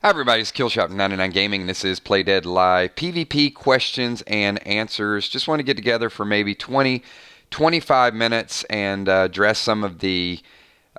Hi everybody, it's Killshot99 Gaming, and this is Play Dead Live PvP questions and answers. Just want to get together for maybe 25 minutes and address some of the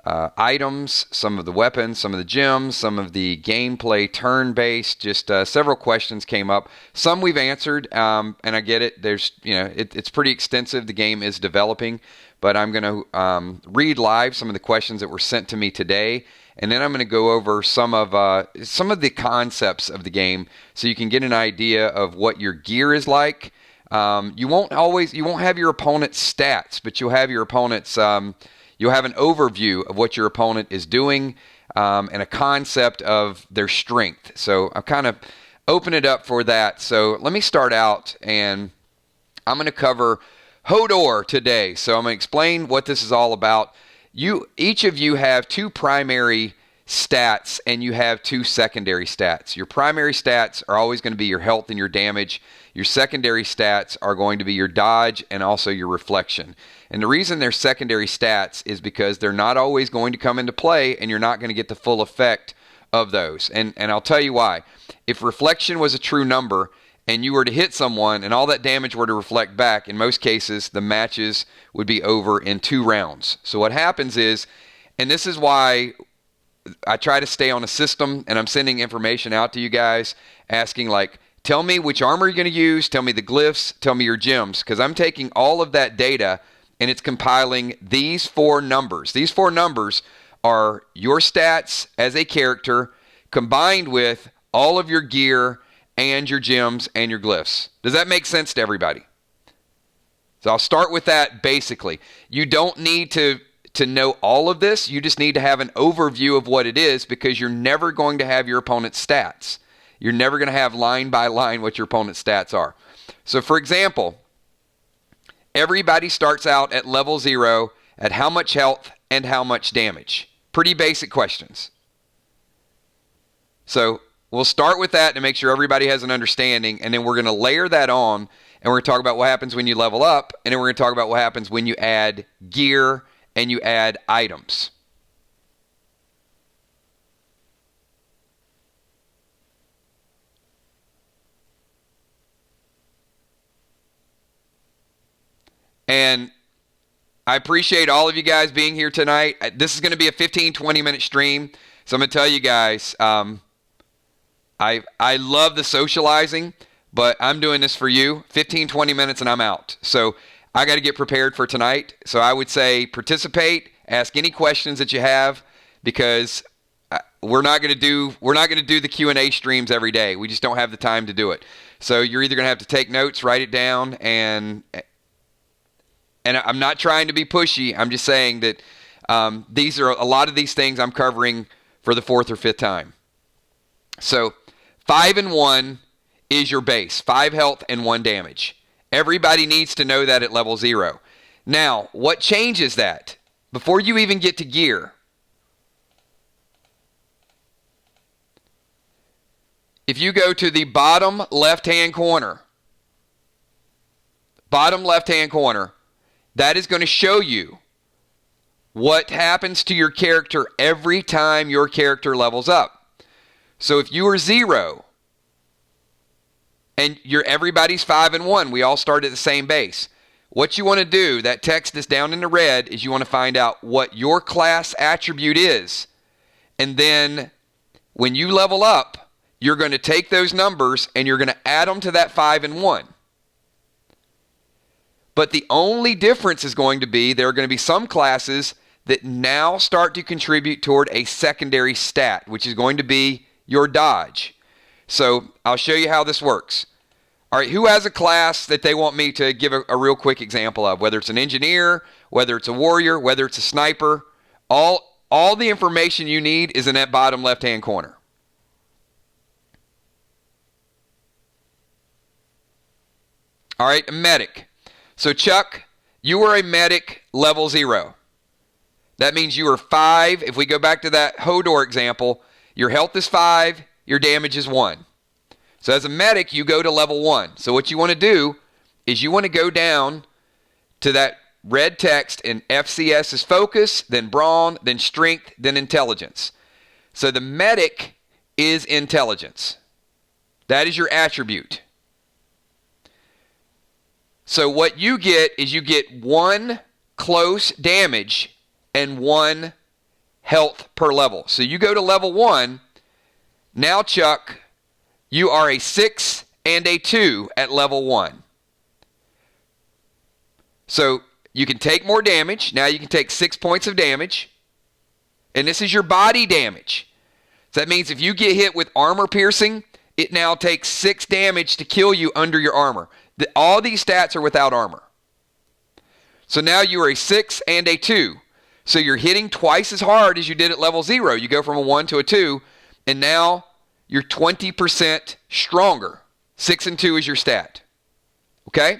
items, some of the weapons, some of the gems, some of the gameplay turn-based. Just several questions came up. Some we've answered, and I get it. It's pretty extensive. The game is developing, but I'm going to read live some of the questions that were sent to me today. And then I'm going to go over some of the concepts of the game, so you can get an idea of what your gear is like. You won't have your opponent's stats, but you'll have your opponent's. You'll have an overview of what your opponent is doing, and a concept of their strength. So I'll kind of open it up for that. So let me start out, and I'm going to cover Hodor today. So I'm going to explain what this is all about. Each of you have two primary stats and you have two secondary stats. Your primary stats are always going to be your health and your damage. Your secondary stats are going to be your dodge and also your reflection. And the reason they're secondary stats is because they're not always going to come into play, and you're not going to get the full effect of those. And I'll tell you why. If reflection was a true number, and you were to hit someone and all that damage were to reflect back, in most cases, the matches would be over in 2 rounds. So what happens is, and this is why I try to stay on a system, and I'm sending information out to you guys asking, like, tell me which armor you're going to use, tell me the glyphs, tell me your gems, because I'm taking all of that data and it's compiling these 4 numbers. These 4 numbers are your stats as a character combined with all of your gear and your gems and your glyphs. Does that make sense to everybody? So I'll start with that basically. You don't need to know all of this. You just need to have an overview of what it is, because you're never going to have your opponent's stats. You're never going to have line by line what your opponent's stats are. So for example, everybody starts out at level 0 at how much health and how much damage. Pretty basic questions. So we'll start with that to make sure everybody has an understanding, and then we're going to layer that on, and we're going to talk about what happens when you level up, and then we're going to talk about what happens when you add gear and you add items. And I appreciate all of you guys being here tonight. This is going to be a 15-20 minute stream, so I'm going to tell you guys, I love the socializing, but I'm doing this for you. 15-20 minutes and I'm out. So I got to get prepared for tonight. So I would say participate, ask any questions that you have, because we're not going to do the Q&A streams every day. We just don't have the time to do it. So you're either going to have to take notes, write it down, and I'm not trying to be pushy. I'm just saying that these are a lot of these things I'm covering for the 4th or 5th time. So 5 and 1 is your base. 5 health and 1 damage. Everybody needs to know that at level 0. Now, what changes that? Before you even get to gear, if you go to the bottom left-hand corner, that is going to show you what happens to your character every time your character levels up. So if you are 0 and everybody's 5 and 1, we all start at the same base. What you want to do, that text that's down in the red, is you want to find out what your class attribute is. And then when you level up, you're going to take those numbers and you're going to add them to that 5 and 1. But the only difference is going to be there are going to be some classes that now start to contribute toward a secondary stat, which is going to be your dodge. So I'll show you how this works. All right, who has a class that they want me to give a real quick example of? Whether it's an engineer, whether it's a warrior, whether it's a sniper, all the information you need is in that bottom left-hand corner. All right, a medic. So Chuck, you are a medic level 0. That means you are 5. If we go back to that Hodor example, your health is 5, your damage is 1. So as a medic, you go to level 1. So what you want to do is you want to go down to that red text, and FCS is focus, then brawn, then strength, then intelligence. So the medic is intelligence. That is your attribute. So what you get is you get 1 close damage and 1 health per level. So you go to level 1. Now, Chuck, you are a 6 and a 2 at level 1. So you can take more damage. Now you can take 6 points of damage. And this is your body damage. So that means if you get hit with armor piercing, it now takes 6 damage to kill you under your armor. All these stats are without armor. So now you are a 6 and a 2. So you're hitting twice as hard as you did at level 0. You go from a 1 to a 2, and now you're 20% stronger. 6 and 2 is your stat. Okay?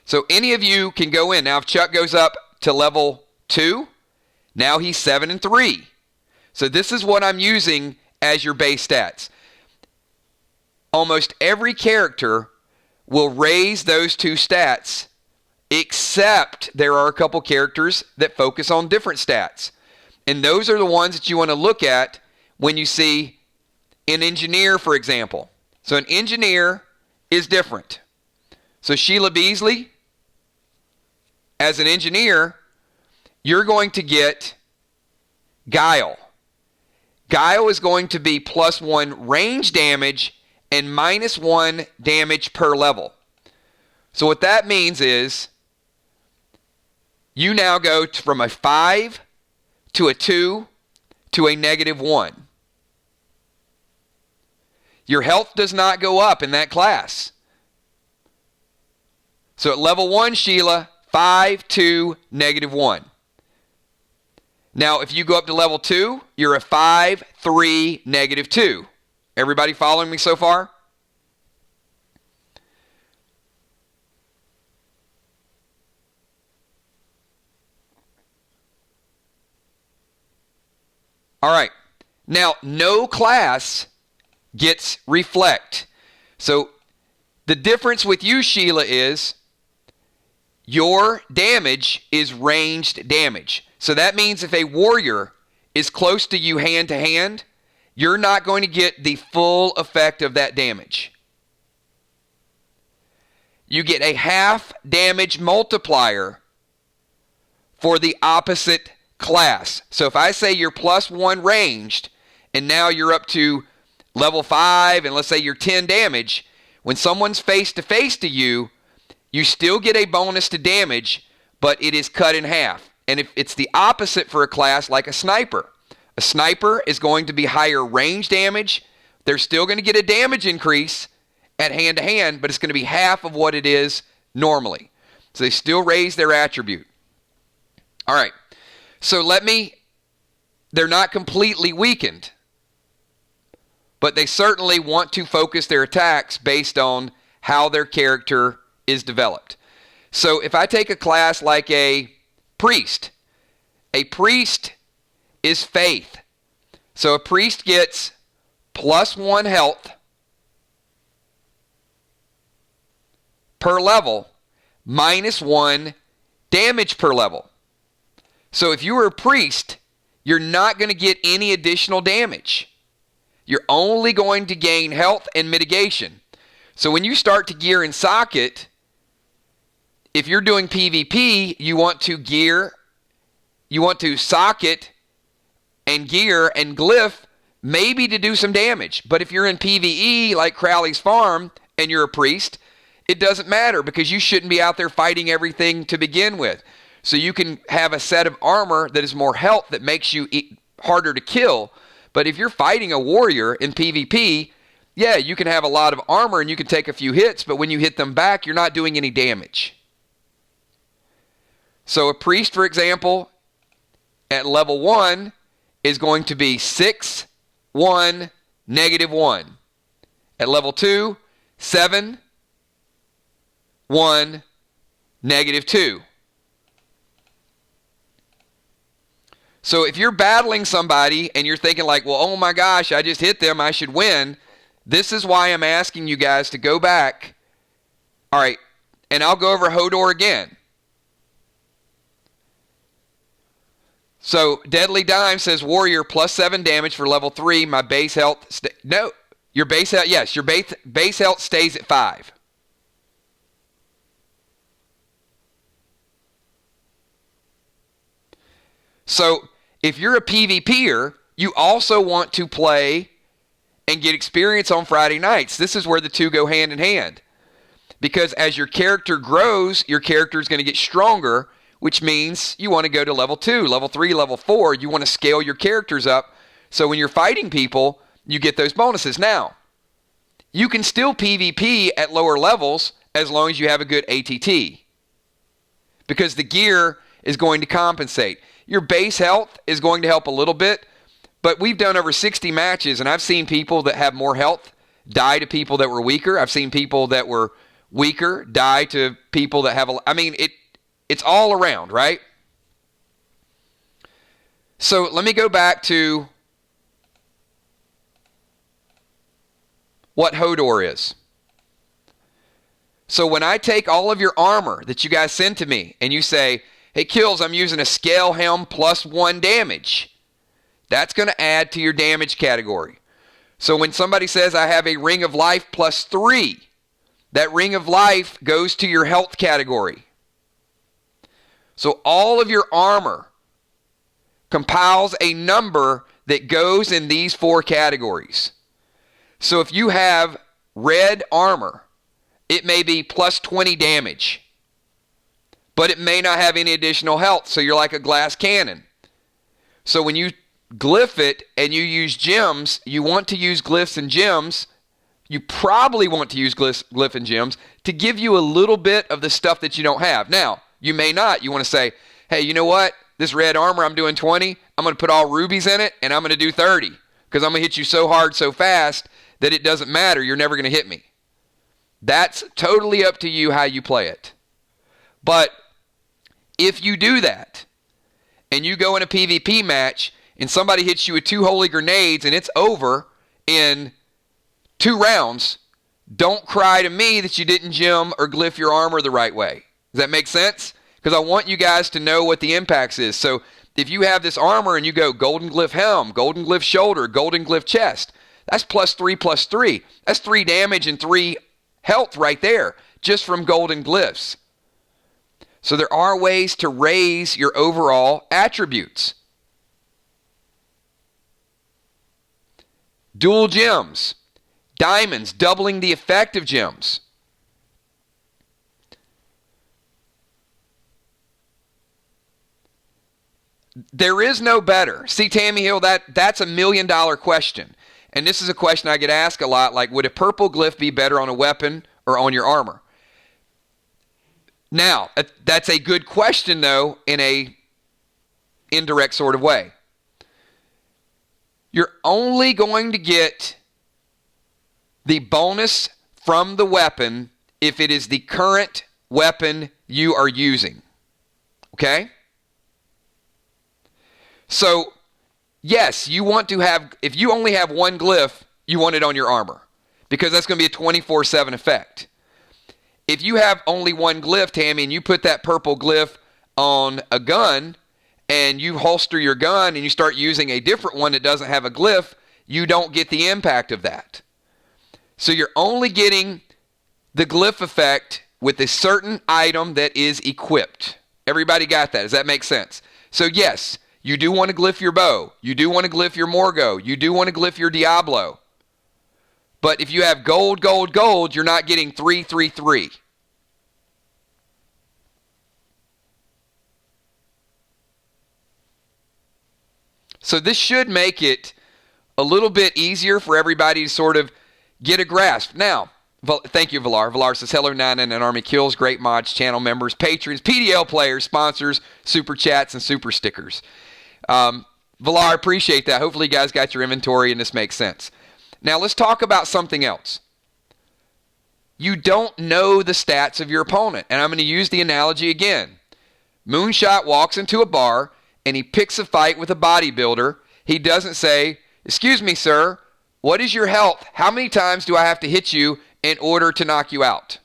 So any of you can go in. Now if Chuck goes up to level 2, now he's 7 and 3. So this is what I'm using as your base stats. Almost every character will raise those 2 stats, except there are a couple characters that focus on different stats. And those are the ones that you want to look at when you see an engineer, for example. So an engineer is different. So Sheila Beasley, as an engineer, you're going to get Guile. Guile is going to be +1 range damage and -1 damage per level. So what that means is you now go from a 5 to a 2 to a -1. Your health does not go up in that class. So at level 1, Sheila, 5, 2, -1. Now, if you go up to level 2, you're a 5, 3, -2. Everybody following me so far? All right. Now, no class gets reflect. So the difference with you, Sheila, is your damage is ranged damage. So that means if a warrior is close to you hand to hand, you're not going to get the full effect of that damage. You get a half damage multiplier for the opposite class. So if I say you're +1 ranged, and now you're up to level 5, and let's say you're 10 damage, when someone's face-to-face to you, you still get a bonus to damage, but it is cut in half. And if it's the opposite for a class like a sniper is going to be higher range damage. They're still going to get a damage increase at hand-to-hand, but it's going to be half of what it is normally. So they still raise their attribute. All right. So they're not completely weakened, but they certainly want to focus their attacks based on how their character is developed. So if I take a class like a priest is faith. So a priest gets +1 health per level, -1 damage per level. So if you were a priest, you're not going to get any additional damage. You're only going to gain health and mitigation. So when you start to gear and socket, if you're doing PvP, you want to socket and gear and glyph maybe to do some damage. But if you're in PvE like Crowley's Farm and you're a priest, it doesn't matter because you shouldn't be out there fighting everything to begin with. So you can have a set of armor that is more health that makes you harder to kill. But if you're fighting a warrior in PvP, yeah, you can have a lot of armor and you can take a few hits, but when you hit them back, you're not doing any damage. So a priest, for example, at level 1 is going to be 6, 1, -1. At level 2, 7, 1, -2. So if you're battling somebody and you're thinking like, well, oh my gosh, I just hit them, I should win. This is why I'm asking you guys to go back. All right, and I'll go over Hodor again. So Deadly Dime says Warrior +7 damage for level 3. My base health... no. Your base health... yes, your base health stays at 5. So if you're a PvPer, you also want to play and get experience on Friday nights. This is where the two go hand in hand. Because as your character grows, your character is going to get stronger, which means you want to go to level 2, level 3, level 4. You want to scale your characters up so when you're fighting people, you get those bonuses. Now, you can still PvP at lower levels as long as you have a good ATT. Because the gear is going to compensate. Your base health is going to help a little bit, but we've done over 60 matches, and I've seen people that have more health die to people that were weaker. I've seen people that were weaker die to people that have a... I mean, it's all around, right? So let me go back to what Hodor is. So when I take all of your armor that you guys send to me, and you say, hey, Kills, I'm using a scale helm +1 damage. That's going to add to your damage category. So when somebody says I have a Ring of Life +3, that Ring of Life goes to your health category. So all of your armor compiles a number that goes in these 4 categories. So if you have red armor, it may be +20 damage. But it may not have any additional health, so you're like a glass cannon. So when you glyph it and you use gems, you want to use glyphs and gems. You probably want to use glyph and gems to give you a little bit of the stuff that you don't have. Now, you may not. You want to say, hey, you know what? This red armor, I'm doing 20. I'm going to put all rubies in it, and I'm going to do 30. Because I'm going to hit you so hard, so fast, that it doesn't matter. You're never going to hit me. That's totally up to you how you play it. But if you do that, and you go in a PvP match, and somebody hits you with 2 holy grenades, and it's over in 2 rounds, don't cry to me that you didn't gem or glyph your armor the right way. Does that make sense? Because I want you guys to know what the impacts is. So if you have this armor and you go golden glyph helm, golden glyph shoulder, golden glyph chest, that's +3/+3. That's 3 damage and 3 health right there, just from golden glyphs. So there are ways to raise your overall attributes. Dual gems. Diamonds, doubling the effect of gems. There is no better. See, Tammy Hill, that's a $1 million question. And this is a question I get asked a lot, like, would a purple glyph be better on a weapon or on your armor? Now, that's a good question, though, in a indirect sort of way. You're only going to get the bonus from the weapon if it is the current weapon you are using. Okay? So, yes, you want to have, if you only have one glyph, you want it on your armor, because that's going to be a 24/7 effect. If you have only one glyph, Tammy, and you put that purple glyph on a gun, and you holster your gun and you start using a different one that doesn't have a glyph, you don't get the impact of that. So you're only getting the glyph effect with a certain item that is equipped. Everybody got that? Does that make sense? So yes, you do want to glyph your bow. You do want to glyph your Morgo. You do want to glyph your Diablo. But if you have gold, gold, gold, you're not getting 3, 3, 3. So this should make it a little bit easier for everybody to sort of get a grasp. Now, thank you, Valar. Valar says, hello, Nine and Army Kills, great mods, channel members, patrons, PDL players, sponsors, super chats, and super stickers. Valar, appreciate that. Hopefully you guys got your inventory and this makes sense. Now let's talk about something else. You don't know the stats of your opponent. And I'm going to use the analogy again. Moonshot walks into a bar and he picks a fight with a bodybuilder. He doesn't say, excuse me, sir, what is your health? How many times do I have to hit you in order to knock you out?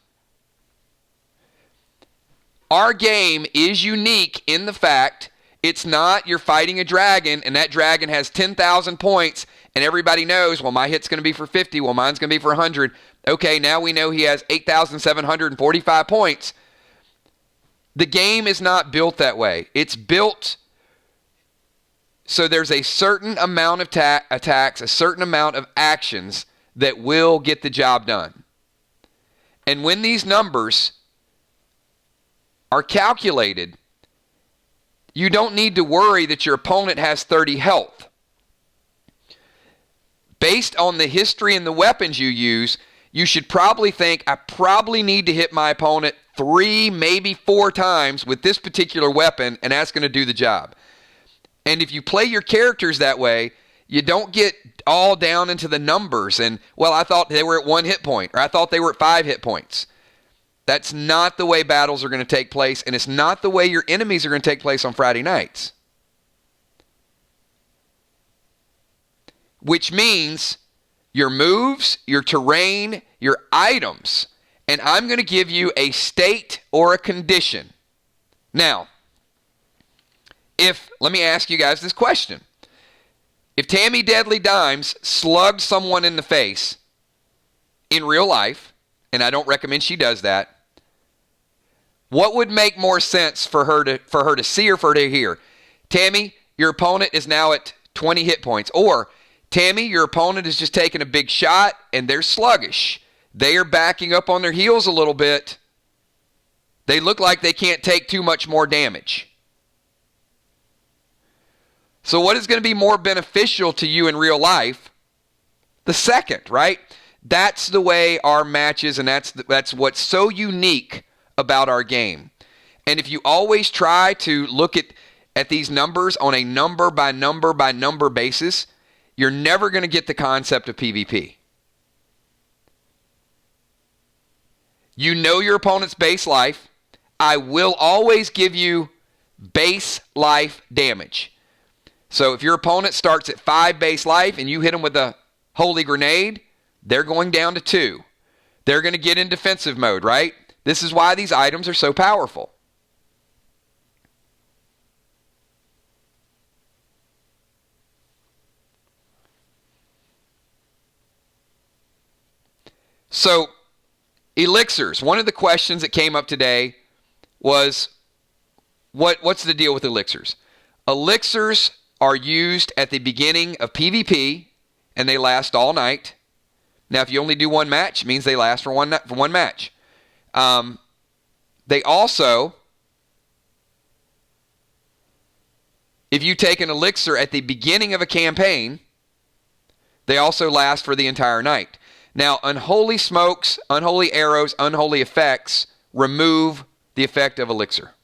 Our game is unique in the fact It's not you're fighting a dragon and that dragon has 10,000 points and everybody knows, well, my hit's going to be for 50, well, mine's going to be for 100. Okay, now we know he has 8,745 points. The game is not built that way. It's built so there's a certain amount of attacks, a certain amount of actions that will get the job done. And when these numbers are calculated, you don't need to worry that your opponent has 30 health. Based on the history and the weapons you use, you should probably think, I probably need to hit my opponent 3, maybe 4 times with this particular weapon, and that's going to do the job. And if you play your characters that way, you don't get all down into the numbers and, well, I thought they were at 1 hit point, or I thought they were at 5 hit points. That's not the way battles are going to take place, and it's not the way your enemies are going to take place on Friday nights. Which means your moves, your terrain, your items, and I'm going to give you a state or a condition. Now, let me ask you guys this question. If Tammy Deadly Dimes slugged someone in the face in real life, and I don't recommend she does that, what would make more sense for her to see or for her to hear? Tammy, your opponent is now at 20 hit points. Or, Tammy, your opponent is just taking a big shot and they're sluggish. They are backing up on their heels a little bit. They look like they can't take too much more damage. So what is going to be more beneficial to you in real life? The second, right? That's the way our matches, and that's what's so unique about our game. And if you always try to look at these numbers on a number by number by number basis, you're never going to get the concept of PvP. You know your opponent's base life. I will always give you base life damage. So if your opponent starts at 5 base life and you hit them with a holy grenade, they're going down to 2. They're going to get in defensive mode, right? This is why these items are so powerful. So, elixirs. One of the questions that came up today was, what's the deal with elixirs? Elixirs are used at the beginning of PvP, and they last all night. Now, if you only do one match, it means they last for one match. They also, if you take an elixir at the beginning of a campaign, they also last for the entire night. Now, unholy smokes, unholy arrows, unholy effects remove the effect of elixir.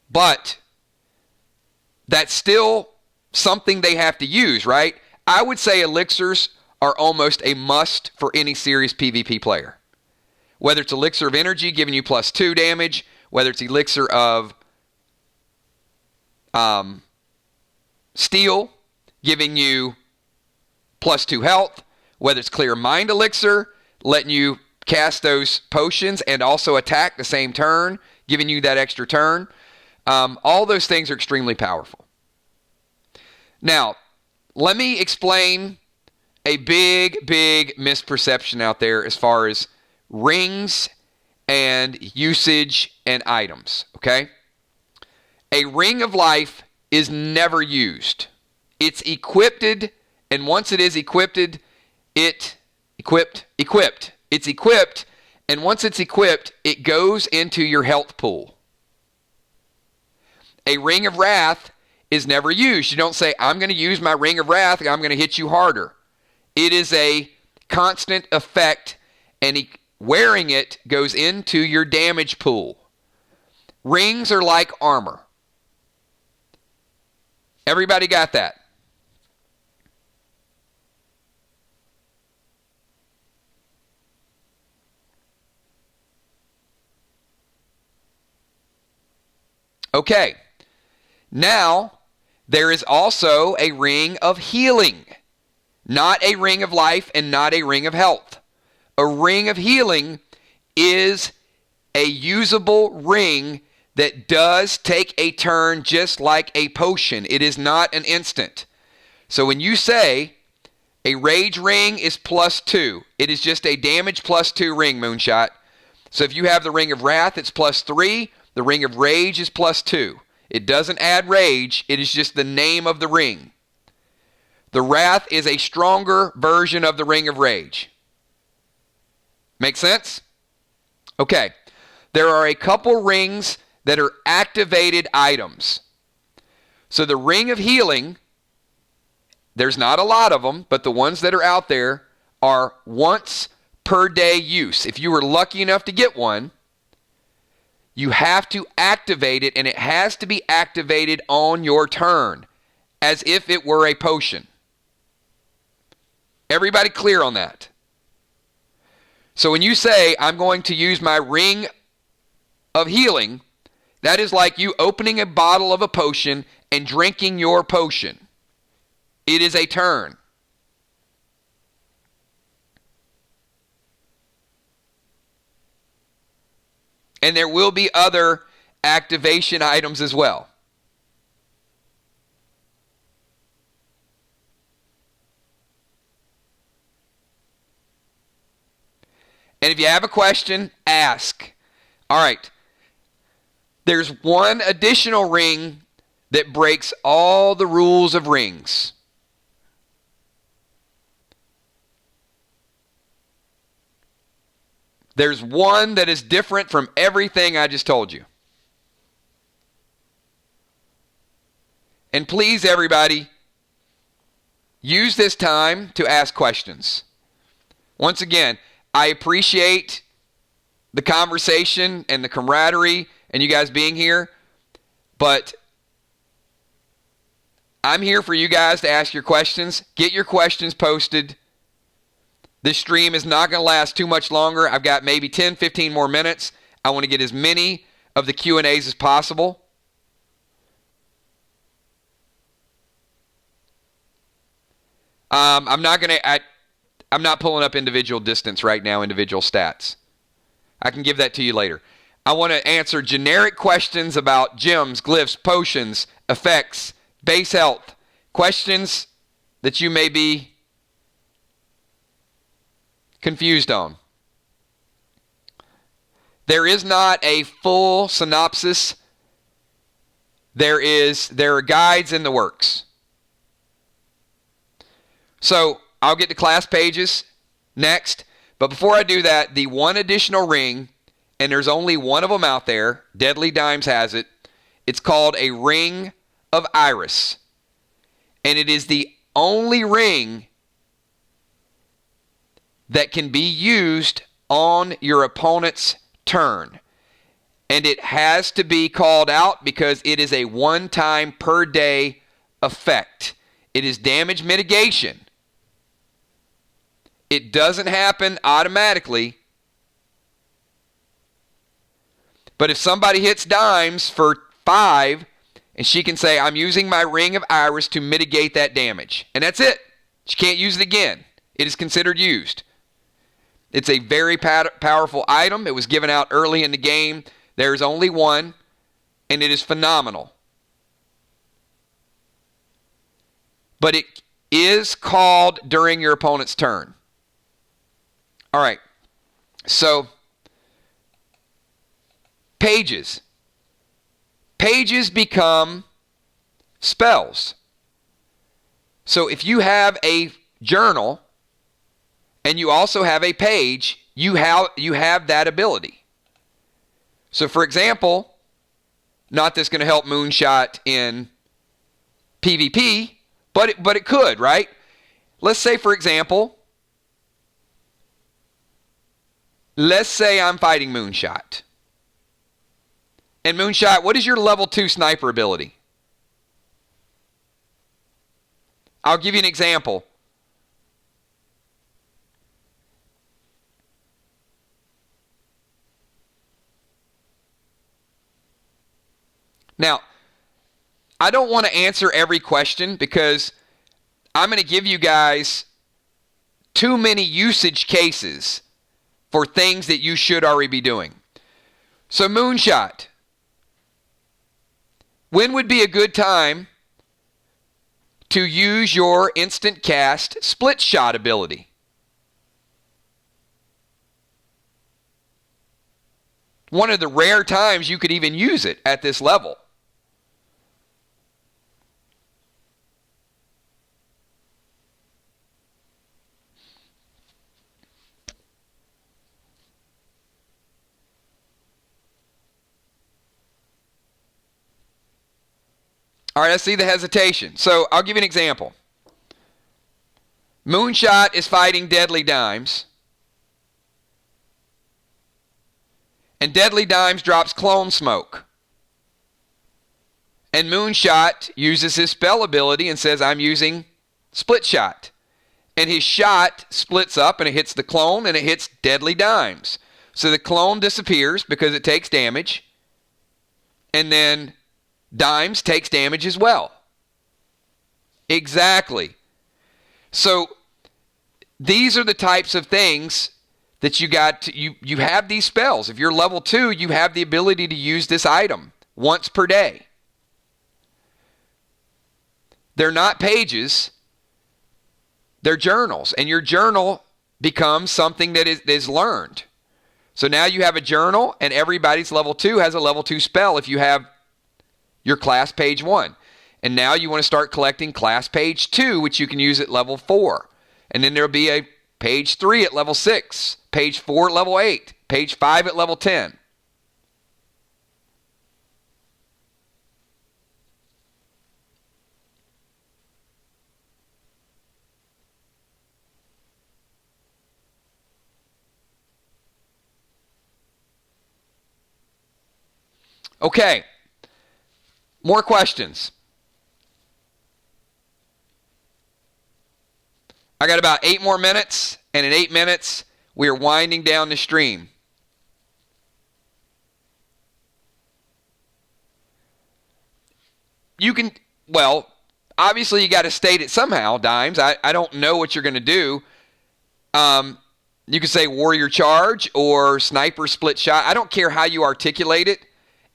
But that's still something they have to use, right? I would say elixirs are almost a must for any serious PvP player. Whether it's elixir of energy giving you +2 damage, whether it's elixir of steel giving you +2 health, whether it's clear mind elixir letting you cast those potions and also attack the same turn, giving you that extra turn. All those things are extremely powerful. Now, let me explain a big misperception out there as far as rings and usage and items, okay? A ring of life is never used. It's equipped, and once it is equipped, it's equipped, and once it's equipped, it goes into your health pool. A ring of wrath is never used. You don't say, I'm going to use my ring of wrath, I'm going to hit you harder. It is a constant effect, and wearing it goes into your damage pool. Rings are like armor. Everybody got that? Okay. Now, there is also a ring of healing. Not a ring of life and not a ring of health. A ring of healing is a usable ring that does take a turn just like a potion. It is not an instant. So when you say a rage ring is +2, it is just a damage +2 ring, Moonshot. So if you have the Ring of Wrath, it's +3. The Ring of Rage is +2. It doesn't add rage. It is just the name of the ring. The Wrath is a stronger version of the Ring of Rage. Make sense? Okay. There are a couple rings that are activated items. So the Ring of Healing, there's not a lot of them, but the ones that are out there are once per day use. If you were lucky enough to get one, you have to activate it, and it has to be activated on your turn as if it were a potion. Everybody clear on that? So when you say, I'm going to use my Ring of Healing, that is like you opening a bottle of a potion and drinking your potion. It is a turn. And there will be other activation items as well. And if you have a question, ask. All right. There's one additional ring that breaks all the rules of rings. There's one that is different from everything I just told you. And please, everybody, use this time to ask questions. Once again, I appreciate the conversation and the camaraderie and you guys being here, but I'm here for you guys to ask your questions. Get your questions posted. This stream is not going to last too much longer. I've got maybe 10, 15 more minutes. I want to get as many of the Q&As as possible. I'm not pulling up individual distance right now, individual stats. I can give that to you later. I want to answer generic questions about gems, glyphs, potions, effects, base health, questions that you may be confused on. There is not a full synopsis. There are guides in the works. So I'll get to class pages next. But before I do that, the one additional ring, and there's only one of them out there, Deadly Dimes has it. It's called a Ring of Iris. And it is the only ring that can be used on your opponent's turn. And it has to be called out because it is a one-time per day effect. It is damage mitigation. It doesn't happen automatically. But if somebody hits dimes for 5, and she can say, I'm using my Ring of Iris to mitigate that damage. And that's it. She can't use it again. It is considered used. It's a very powerful item. It was given out early in the game. There's only one, and it is phenomenal. But it is called during your opponent's turn. All right. So, pages. Pages become spells. So if you have a journal and you also have a page, you have that ability. So for example, not that's going to help Moonshot in PvP, but it could, right? Let's say, for example, let's say I'm fighting Moonshot. And Moonshot, what is your level 2 sniper ability? I'll give you an example. Now, I don't want to answer every question because I'm going to give you guys too many usage cases for things that you should already be doing. So Moonshot, When would be a good time to use your instant cast split shot ability? One of the rare times you could even use it at this level. All right, I see the hesitation. So I'll give you an example. Moonshot is fighting Deadly Dimes. And Deadly Dimes drops Clone Smoke. And Moonshot uses his spell ability and says, I'm using Split Shot. And his shot splits up and it hits the clone and it hits Deadly Dimes. So the clone disappears because it takes damage. And then Dimes takes damage as well. Exactly. So these are the types of things that you got to, you have these spells. If you're level 2, you have the ability to use this item once per day. They're not pages. They're journals. And your journal becomes something that is learned. So now you have a journal and everybody's level 2 has a level 2 spell if you have your class page 1. And now you want to start collecting class page 2, which you can use at level 4. And then there'll be a page 3 at level 6, page 4 at level 8, page 5 at level 10. Okay, more questions. I got about 8 more minutes, and in 8 minutes, we are winding down the stream. You can, well, obviously you got to state it somehow, Dimes. I don't know what you're going to do. You can say warrior charge or sniper split shot. I don't care how you articulate it.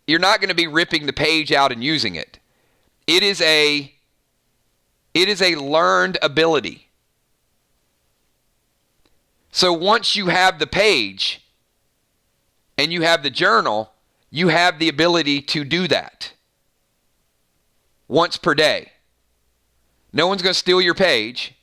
You're not going to be ripping the page out and using it. It is a learned ability. So once you have the page and you have the journal, you have the ability to do that once per day. No one's going to steal your page.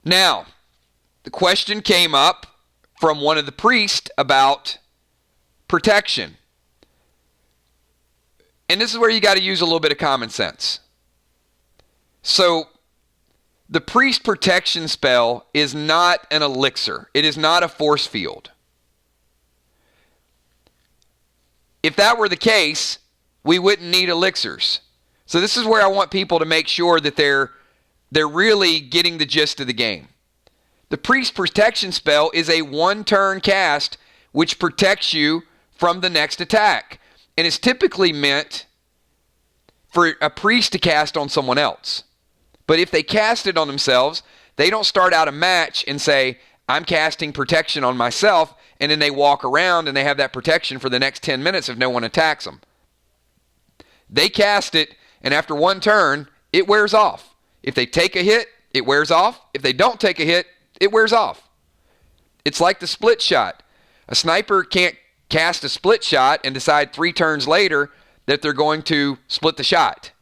Now, the question came up from one of the priests about protection. And this is where you got to use a little bit of common sense. So, the priest protection spell is not an elixir. It is not a force field. If that were the case, we wouldn't need elixirs. So this is where I want people to make sure that they're really getting the gist of the game. The priest protection spell is a 1-turn cast which protects you from the next attack. And it's typically meant for a priest to cast on someone else. But if they cast it on themselves, they don't start out a match and say, I'm casting protection on myself, and then they walk around and they have that protection for the next 10 minutes if no one attacks them. They cast it, and after 1 turn, it wears off. If they take a hit, it wears off. If they don't take a hit, it wears off. It's like the split shot. A sniper can't cast a split shot and decide 3 turns later that they're going to split the shot.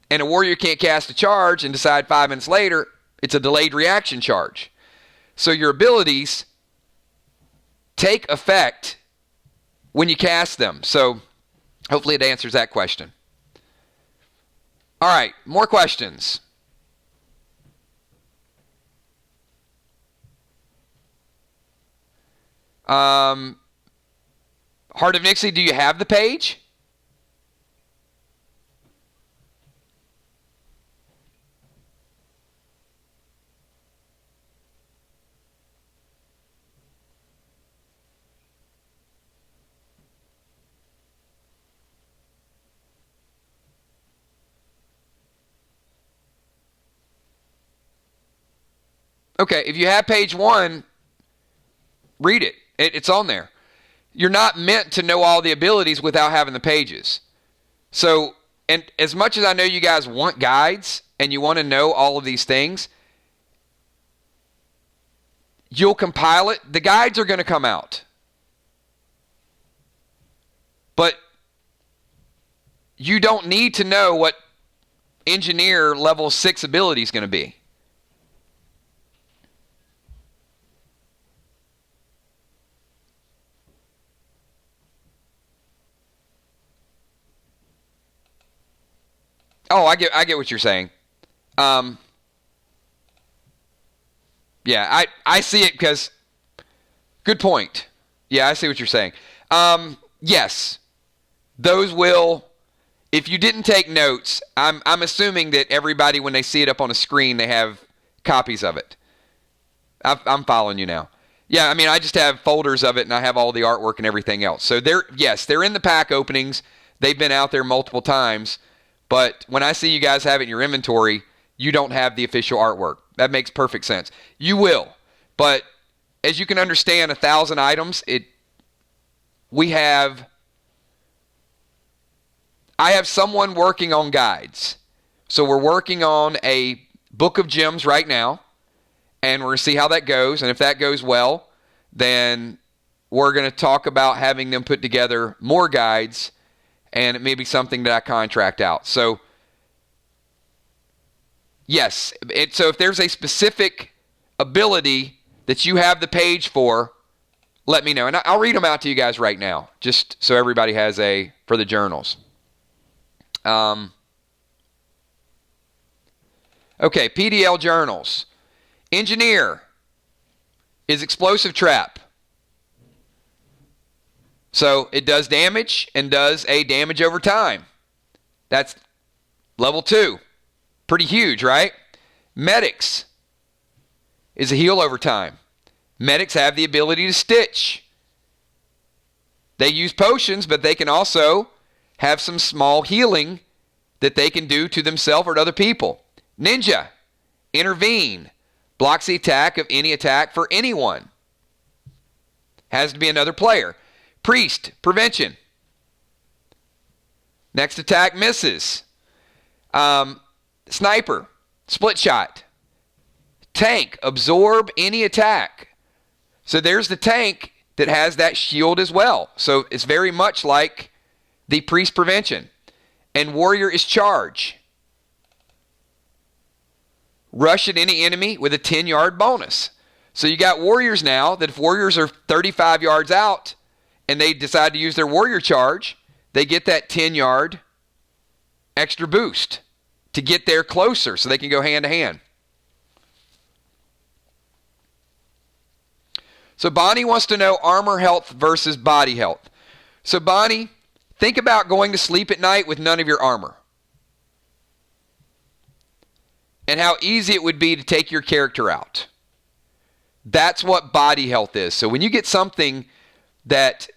And a warrior can't cast a charge and decide 5 minutes later it's a delayed reaction charge. So your abilities take effect when you cast them. So hopefully it answers that question. All right, more questions. Heart of Nixie, do you have the page? Okay, if you have page 1, read it. It's on there. You're not meant to know all the abilities without having the pages. So, and as much as I know you guys want guides and you want to know all of these things, you'll compile it. The guides are going to come out. But you don't need to know what engineer level 6 ability is going to be. Oh, I get what you're saying. Yeah, I see it because, good point. Yeah, I see what you're saying. Yes, those will, if you didn't take notes, I'm assuming that everybody, when they see it up on a screen, they have copies of it. I'm following you now. Yeah, I mean, I just have folders of it, and I have all the artwork and everything else. So they're in the pack openings. They've been out there multiple times. But when I see you guys have it in your inventory, you don't have the official artwork. That makes perfect sense. You will. But as you can understand, 1,000 items, I have someone working on guides. So we're working on a book of gems right now, and we're going to see how that goes. And if that goes well, then we're going to talk about having them put together more guides, and it may be something that I contract out. So, yes. So if there's a specific ability that you have the page for, let me know. And I'll read them out to you guys right now, just so everybody has for the journals. Okay, PDL journals. Engineer is explosive trap. So it does damage and does a damage over time. That's level 2. Pretty huge, right? Medics is a heal over time. Medics have the ability to stitch. They use potions, but they can also have some small healing that they can do to themselves or to other people. Ninja, intervene, blocks the attack of any attack for anyone. Has to be another player. Priest, prevention. Next attack misses. Sniper, split shot. Tank, absorb any attack. So there's the tank that has that shield as well. So it's very much like the priest prevention. And warrior is charge. Rush at any enemy with a 10-yard bonus. So you got warriors now that if warriors are 35 yards out and they decide to use their warrior charge, they get that 10-yard extra boost to get there closer so they can go hand to hand. So Bonnie wants to know armor health versus body health. So Bonnie, think about going to sleep at night with none of your armor. And how easy it would be to take your character out. That's what body health is. So when you get something that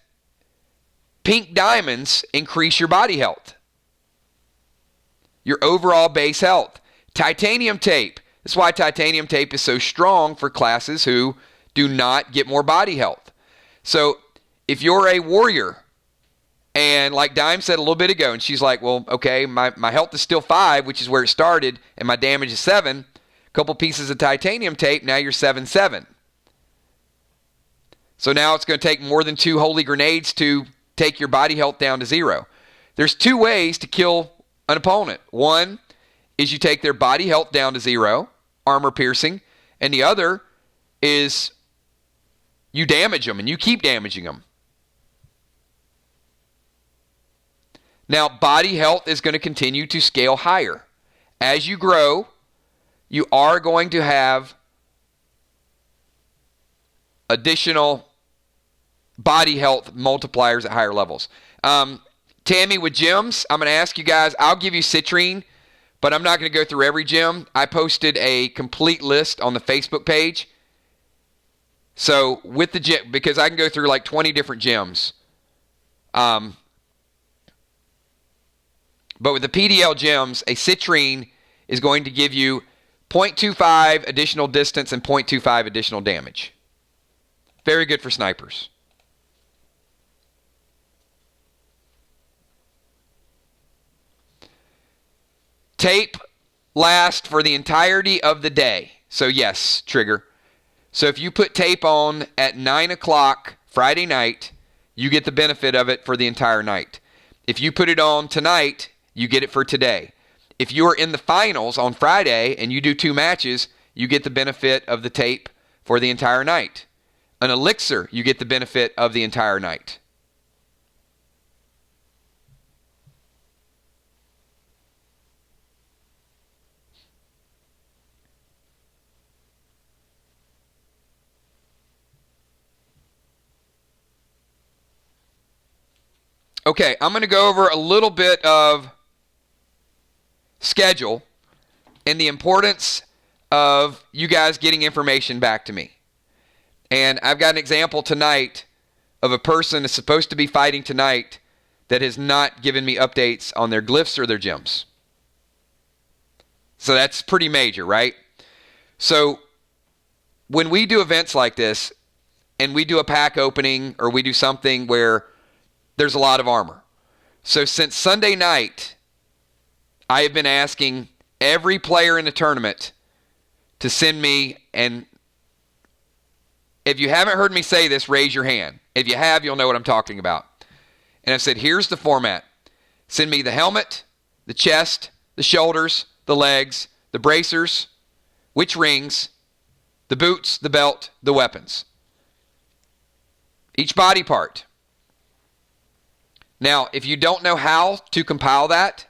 pink diamonds increase your body health. Your overall base health. Titanium tape. That's why titanium tape is so strong for classes who do not get more body health. So if you're a warrior, and like Dime said a little bit ago, and she's like, well, okay, my health is still 5, which is where it started, and my damage is 7. A couple pieces of titanium tape, now you're 7-7. So now it's going to take more than 2 holy grenades to take your body health down to 0. There's 2 ways to kill an opponent. One is you take their body health down to 0, armor piercing, and the other is you damage them and you keep damaging them. Now, body health is going to continue to scale higher. As you grow, you are going to have additional body health multipliers at higher levels. Tammy, with gems, I'm going to ask you guys, I'll give you citrine, but I'm not going to go through every gem. I posted a complete list on the Facebook page. So with the gem, because I can go through like 20 different gems. But with the PDL gems, a citrine is going to give you 0.25 additional distance and 0.25 additional damage. Very good for snipers. Tape lasts for the entirety of the day. So yes, Trigger. So if you put tape on at 9 o'clock Friday night, you get the benefit of it for the entire night. If you put it on tonight, you get it for today. If you are in the finals on Friday and you do 2 matches, you get the benefit of the tape for the entire night. An elixir, you get the benefit of the entire night. Okay, I'm going to go over a little bit of schedule and the importance of you guys getting information back to me. And I've got an example tonight of a person that's supposed to be fighting tonight that has not given me updates on their glyphs or their gems. So that's pretty major, right? So when we do events like this and we do a pack opening or we do something where there's a lot of armor. So since Sunday night, I have been asking every player in the tournament to send me, and if you haven't heard me say this, raise your hand. If you have, you'll know what I'm talking about. And I've said, here's the format. Send me the helmet, the chest, the shoulders, the legs, the bracers, which rings, the boots, the belt, the weapons. Each body part. Now, if you don't know how to compile that,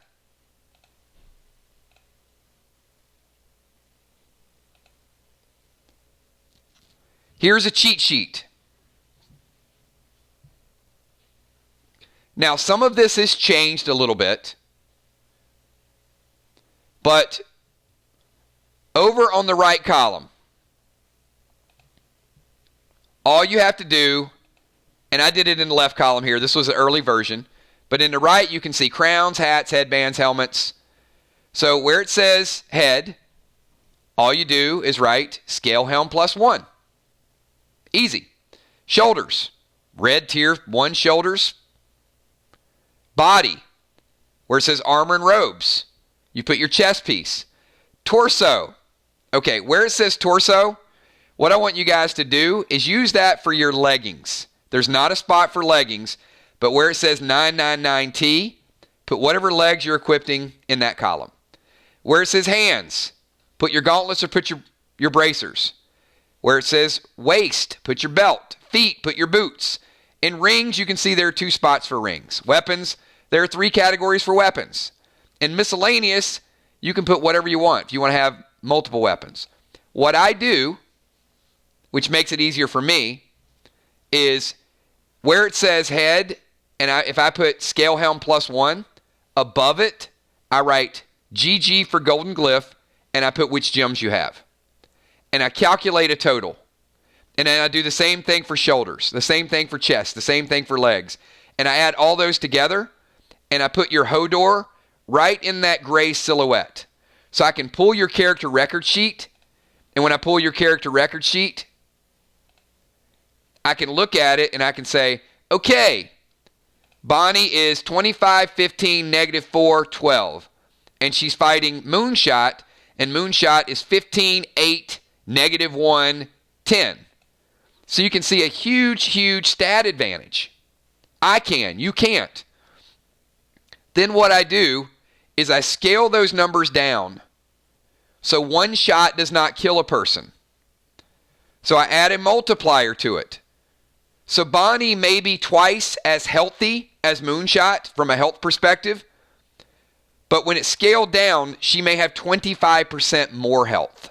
here's a cheat sheet. Now, some of this has changed a little bit, but over on the right column, all you have to do, and I did it in the left column here. This was an early version. But in the right, you can see crowns, hats, headbands, helmets. So where it says head, all you do is write scale helm +1. Easy. Shoulders. Red tier 1 shoulders. Body. Where it says armor and robes, you put your chest piece. Torso. Okay, where it says torso, what I want you guys to do is use that for your leggings. There's not a spot for leggings, but where it says 999T, put whatever legs you're equipping in that column. Where it says hands, put your gauntlets or put your bracers. Where it says waist, put your belt. Feet, put your boots. In rings, you can see there are 2 spots for rings. Weapons, there are 3 categories for weapons. In miscellaneous, you can put whatever you want if you want to have multiple weapons. What I do, which makes it easier for me, is where it says head, and if I put scale helm +1, above it, I write GG for golden glyph, and I put which gems you have. And I calculate a total. And then I do the same thing for shoulders, the same thing for chest, the same thing for legs. And I add all those together, and I put your Hodor right in that gray silhouette. So I can pull your character record sheet, and when I pull your character record sheet, I can look at it and I can say, okay, Bonnie is 25, 15, -4, 12. And she's fighting Moonshot, and Moonshot is 15, 8, -1, 10. So you can see a huge, huge stat advantage. I can, you can't. Then what I do is I scale those numbers down. So 1 shot does not kill a person. So I add a multiplier to it. So Bonnie may be twice as healthy as Moonshot from a health perspective, but when it's scaled down, she may have 25% more health,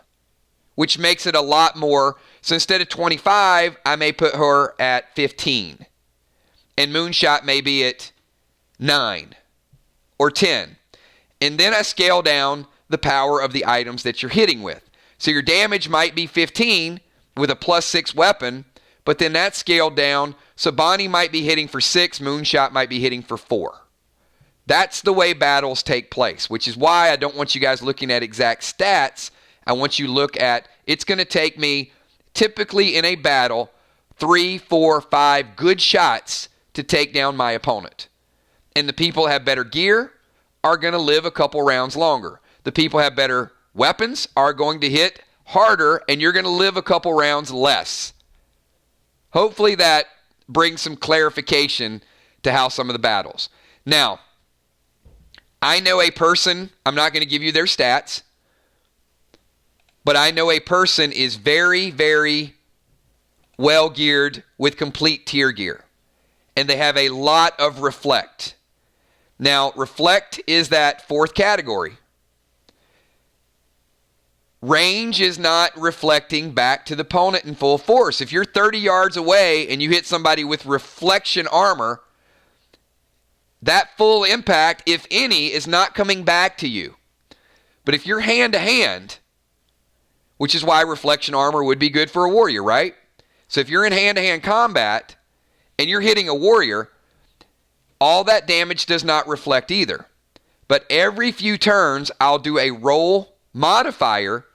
which makes it a lot more. So instead of 25, I may put her at 15, and Moonshot may be at 9 or 10. And then I scale down the power of the items that you're hitting with. So your damage might be 15 with a +6 weapon, but then that's scaled down, so Bonnie might be hitting for 6, Moonshot might be hitting for 4. That's the way battles take place, which is why I don't want you guys looking at exact stats. I want you to look at, it's going to take me, typically in a battle, 3, 4, 5 good shots to take down my opponent. And the people that have better gear are going to live a couple rounds longer. The people that have better weapons are going to hit harder, and you're going to live a couple rounds less. Hopefully that brings some clarification to how some of the battles. Now, I know a person, I'm not going to give you their stats, but I know a person is very, very well geared with complete tier gear. And they have a lot of reflect. Now, reflect is that fourth category. Range is not reflecting back to the opponent in full force. If you're 30 yards away and you hit somebody with reflection armor, that full impact, if any, is not coming back to you. But if you're hand-to-hand, which is why reflection armor would be good for a warrior, right? So if you're in hand-to-hand combat and you're hitting a warrior, all that damage does not reflect either. But every few turns, I'll do a roll modifier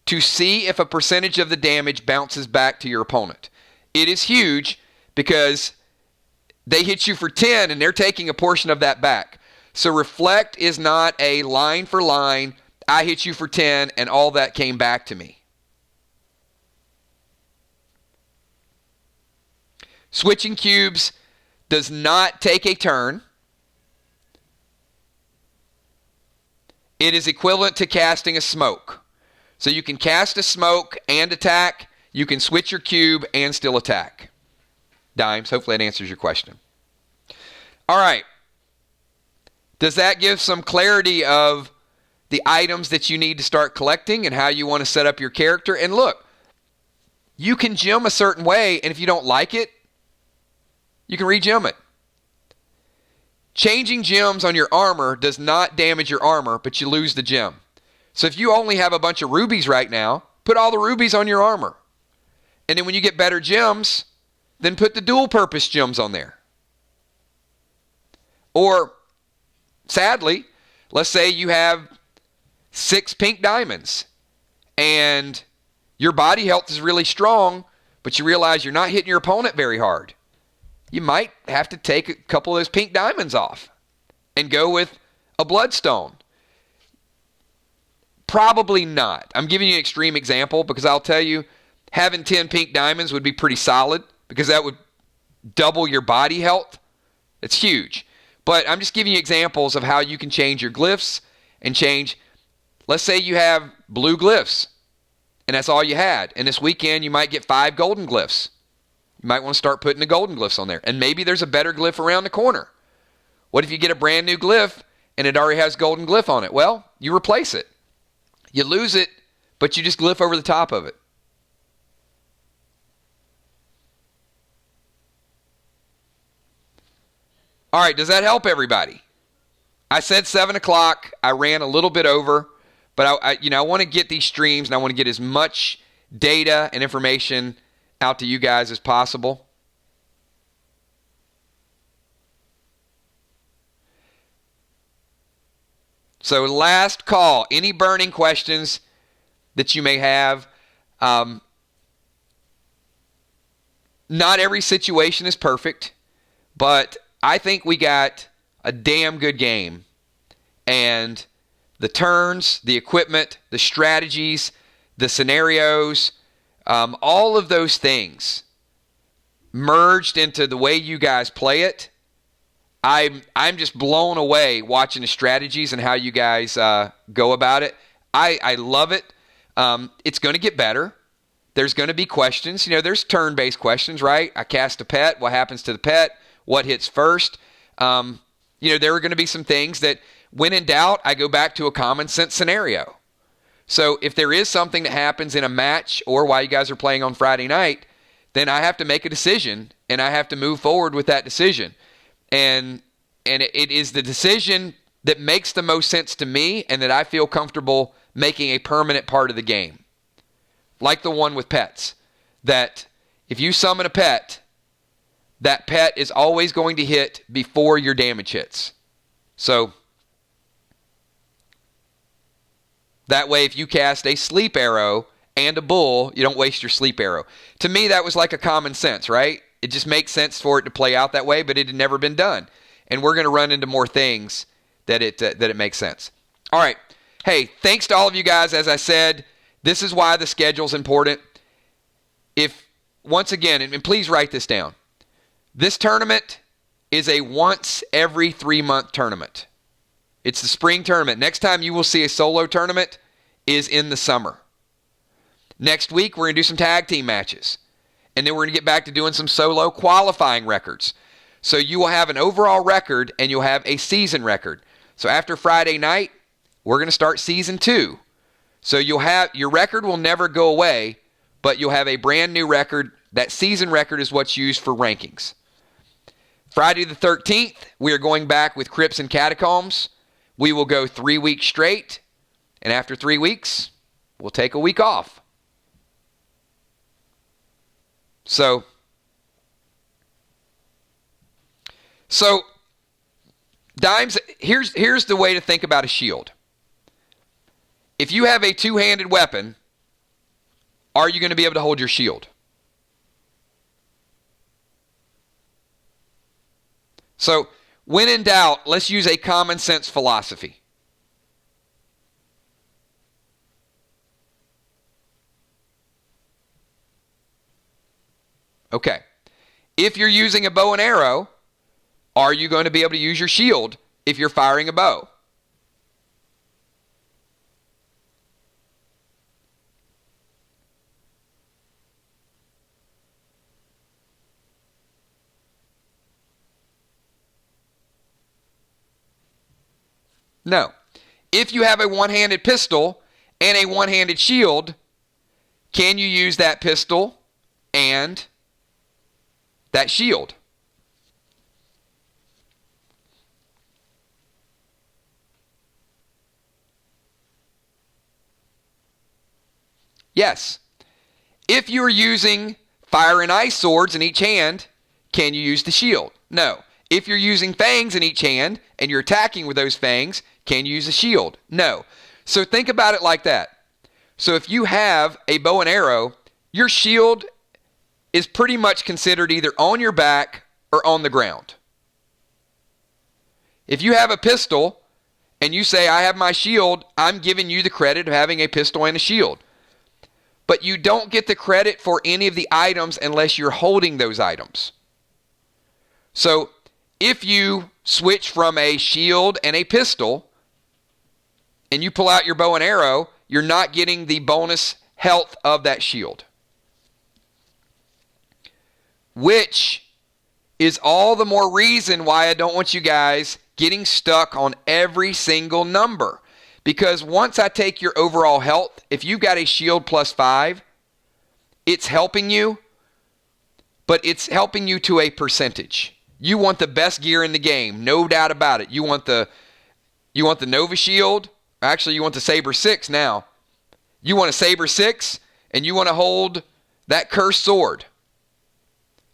to see if a percentage of the damage bounces back to your opponent. It is huge because they hit you for 10 and they're taking a portion of that back. So reflect is not a line for line, I hit you for 10 and all that came back to me. Switching cubes does not take a turn. It is equivalent to casting a smoke. So you can cast a smoke and attack. You can switch your cube and still attack. Dimes, hopefully that answers your question. All right. Does that give some clarity of the items that you need to start collecting and how you want to set up your character? And look, you can gem a certain way, and if you don't like it, you can re-gem it. Changing gems on your armor does not damage your armor, but you lose the gem. So if you only have a bunch of rubies right now, put all the rubies on your armor. And then when you get better gems, then put the dual purpose gems on there. Or, sadly, let's say you have 6 pink diamonds and your body health is really strong, but you realize you're not hitting your opponent very hard. You might have to take a couple of those pink diamonds off and go with a bloodstone. Probably not. I'm giving you an extreme example because I'll tell you, having 10 pink diamonds would be pretty solid because that would double your body health. It's huge. But I'm just giving you examples of how you can change your glyphs and change. Let's say you have blue glyphs and that's all you had. And this weekend you might get 5 golden glyphs. You might want to start putting the golden glyphs on there. And maybe there's a better glyph around the corner. What if you get a brand new glyph and it already has golden glyph on it? Well, you replace it. You lose it, but you just glyph over the top of it. All right, does that help everybody? I said 7 o'clock. I ran a little bit over, but I want to get these streams and I want to get as much data and information out to you guys as possible. So last call. Any burning questions that you may have? Not every situation is perfect, but I think we got a damn good game. And the turns, the equipment, the strategies, the scenarios, all of those things merged into the way you guys play it. I'm just blown away watching the strategies and how you guys go about it. I love it. It's going to get better. There's going to be questions. There's turn-based questions, right? I cast a pet. What happens to the pet? What hits first? There are going to be some things that, when in doubt, I go back to a common sense scenario. So if there is something that happens in a match or while you guys are playing on Friday night, then I have to make a decision and I have to move forward with that decision. And it is the decision that makes the most sense to me and that I feel comfortable making a permanent part of the game. Like the one with pets. That if you summon a pet, that pet is always going to hit before your damage hits. So That way, if you cast a sleep arrow and a bull, you don't waste your sleep arrow. To me, that was like a common sense, right? It just makes sense for it to play out that way, but it had never been done. And we're going to run into more things that it makes sense. All right. Hey, thanks to all of you guys. As I said, this is why the schedule's important. If, once again, and please write this down, this tournament is a once every 3-month tournament. It's the spring tournament. Next time you will see a solo tournament is in the summer. Next week, we're going to do some tag team matches. And then we're going to get back to doing some solo qualifying records. So you will have an overall record and you'll have a season record. So after Friday night, we're going to start season 2. So you'll have, your record will never go away, but you'll have a brand new record. That season record is what's used for rankings. Friday the 13th, we are going back with Crypts and Catacombs. We will go 3 weeks straight, and after 3 weeks, we'll take a week off. So Dimes, here's the way to think about a shield. If you have a two-handed weapon, are you going to be able to hold your shield? So, when in doubt, let's use a common sense philosophy. Okay. If you're using a bow and arrow, are you going to be able to use your shield if you're firing a bow? No. If you have a one-handed pistol and a one-handed shield, can you use that pistol and that shield? Yes. If you're using fire and ice swords in each hand, can you use the shield? No. If you're using fangs in each hand and you're attacking with those fangs, can you use a shield? No. So think about it like that. So if you have a bow and arrow, your shield is pretty much considered either on your back or on the ground. If you have a pistol and you say, I have my shield, I'm giving you the credit of having a pistol and a shield. But you don't get the credit for any of the items unless you're holding those items. So if you switch from a shield and a pistol and you pull out your bow and arrow, you're not getting the bonus health of that shield. Which is all the more reason why I don't want you guys getting stuck on every single number. Because once I take your overall health, if you've got a shield +5, it's helping you, but it's helping you to a percentage. You want the best gear in the game, no doubt about it. You want the Nova Shield. Actually, you want the Saber 6 now. You want a Saber 6, and you want to hold that cursed sword.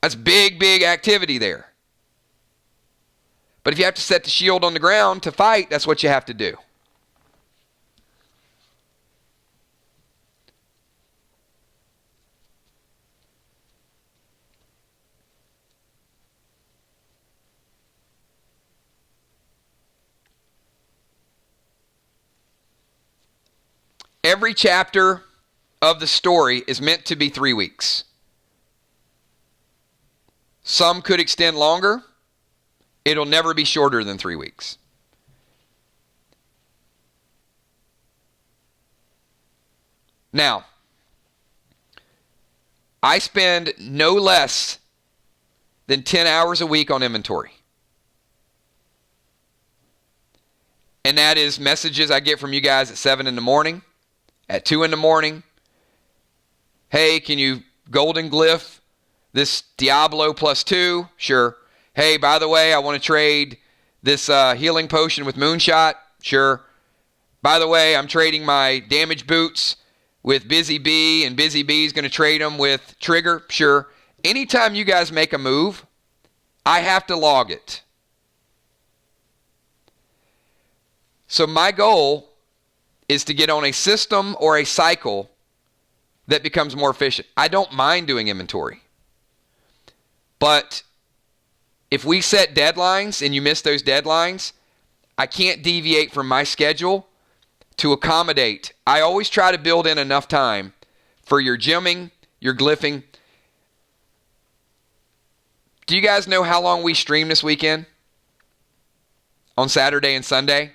That's big activity there. But if you have to set the shield on the ground to fight, that's what you have to do. Every chapter of the story is meant to be 3 weeks. Some could extend longer. It'll never be shorter than 3 weeks. Now, I spend no less than 10 hours a week on inventory. And that is messages I get from you guys at 7 in the morning. At 2 in the morning, hey, can you golden glyph this Diablo +2? Sure. Hey, by the way, I want to trade this healing potion with Moonshot. Sure. By the way, I'm trading my damage boots with Busy Bee, and Busy Bee's going to trade them with Trigger. Sure. Anytime you guys make a move, I have to log it. So my goal is to get on a system or a cycle that becomes more efficient. I don't mind doing inventory. But if we set deadlines and you miss those deadlines, I can't deviate from my schedule to accommodate. I always try to build in enough time for your gymming, your glyphing. Do you guys know how long we stream this weekend? On Saturday and Sunday?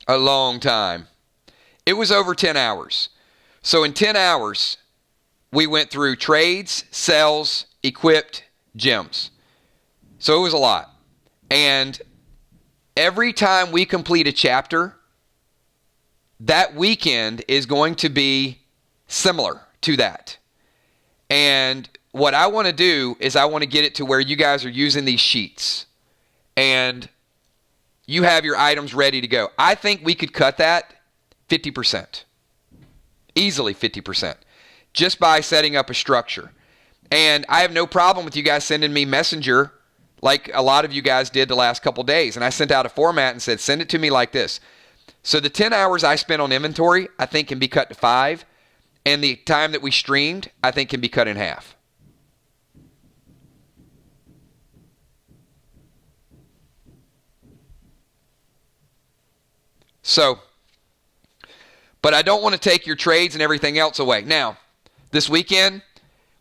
A long time. It was over 10 hours. So in 10 hours, we went through trades, sells, equipped, gems. So it was a lot. And every time we complete a chapter, that weekend is going to be similar to that. And what I want to do is I want to get it to where you guys are using these sheets. And you have your items ready to go. I think we could cut that 50%. Easily 50%. Just by setting up a structure. And I have no problem with you guys sending me Messenger like a lot of you guys did the last couple days. And I sent out a format and said, send it to me like this. So the 10 hours I spent on inventory, I think can be cut to 5. And the time that we streamed, I think can be cut in half. So, but I don't want to take your trades and everything else away. Now, this weekend,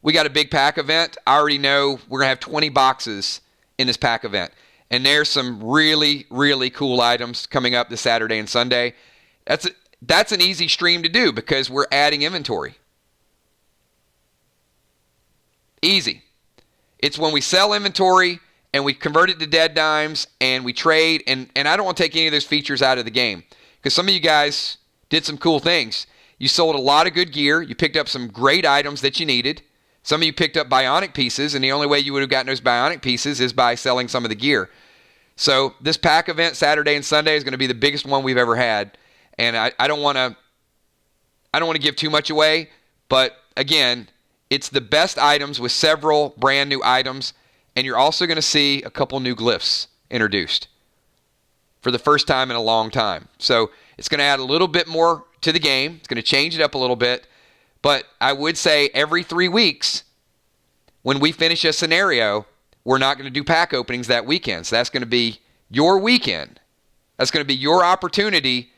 we got a big pack event. I already know we're going to have 20 boxes in this pack event. And there's some really, really cool items coming up this Saturday and Sunday. That's an easy stream to do because we're adding inventory. Easy. It's when we sell inventory and we convert it to dead dimes and we trade. And I don't want to take any of those features out of the game because some of you guys did some cool things. You sold a lot of good gear. You picked up some great items that you needed. Some of you picked up bionic pieces, and the only way you would have gotten those bionic pieces is by selling some of the gear. So this pack event Saturday and Sunday is going to be the biggest one we've ever had. And I don't want to give too much away, but again, it's the best items with several brand new items, and you're also going to see a couple new glyphs introduced for the first time in a long time. So it's going to add a little bit more to the game. It's going to change it up a little bit. But I would say every 3 weeks, when we finish a scenario, we're not going to do pack openings that weekend. So that's going to be your weekend. That's going to be your opportunity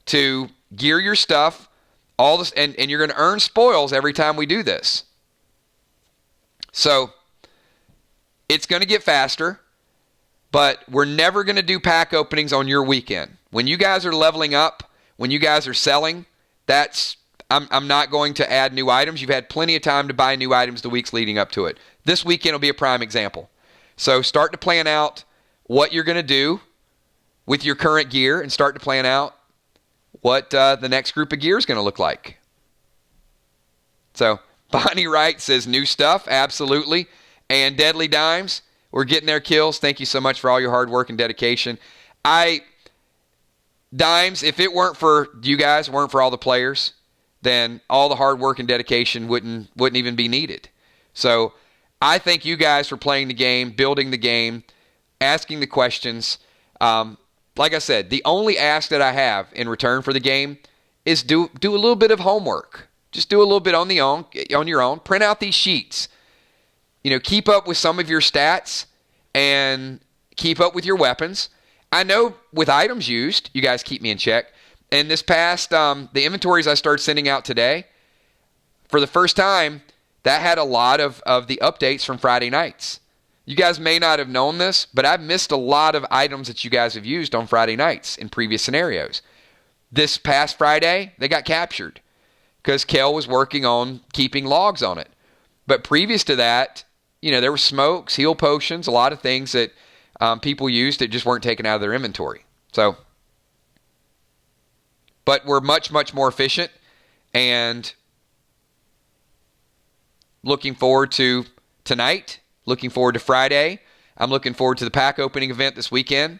to gear your stuff, all this, and you're going to earn spoils every time we do this. So it's going to get faster, but we're never going to do pack openings on your weekend. When you guys are leveling up, when you guys are selling, I'm not going to add new items. You've had plenty of time to buy new items the weeks leading up to it. This weekend will be a prime example. So start to plan out what you're going to do with your current gear and start to plan out what the next group of gear is going to look like. So Bonnie Wright says new stuff, absolutely. And Deadly Dimes, we're getting their kills. Thank you so much for all your hard work and dedication. Dimes, if it weren't for you guys, weren't for all the players, then all the hard work and dedication wouldn't even be needed. So I thank you guys for playing the game, building the game, asking the questions. Like I said, the only ask that I have in return for the game is do a little bit of homework. Just do a little bit on your own. Print out these sheets. Keep up with some of your stats and keep up with your weapons. I know with items used, you guys keep me in check. And this past, the inventories I started sending out today, for the first time, that had a lot of the updates from Friday nights. You guys may not have known this, but I've missed a lot of items that you guys have used on Friday nights in previous scenarios. This past Friday, they got captured because Kel was working on keeping logs on it. But previous to that, there were smokes, heal potions, a lot of things that people used that just weren't taken out of their inventory. So, but we're much, much more efficient and looking forward to tonight, Looking forward to Friday. I'm looking forward to the pack opening event this weekend.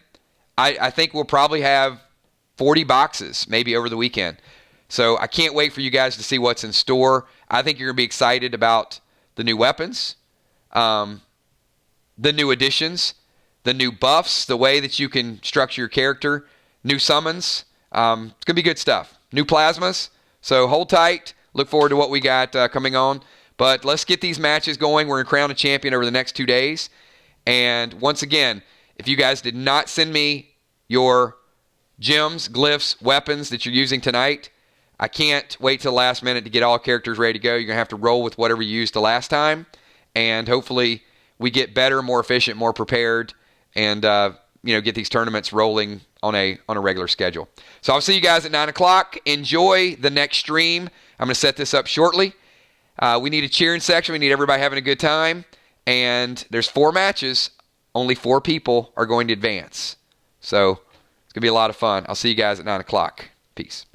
I think we'll probably have 40 boxes maybe over the weekend. So I can't wait for you guys to see what's in store. I think you're going to be excited about the new weapons, the new additions, the new buffs, the way that you can structure your character, new summons. It's going to be good stuff. New plasmas. So hold tight. Look forward to what we got coming on. But let's get these matches going. We're going to crown a champion over the next 2 days. And once again, if you guys did not send me your gems, glyphs, weapons that you're using tonight, I can't wait till the last minute to get all characters ready to go. You're going to have to roll with whatever you used the last time. And hopefully we get better, more efficient, more prepared, and get these tournaments rolling on a regular schedule. So I'll see you guys at 9 o'clock. Enjoy the next stream. I'm going to set this up shortly. We need a cheering section. We need everybody having a good time. And there's 4 matches. Only 4 people are going to advance. So it's going to be a lot of fun. I'll see you guys at 9 o'clock. Peace.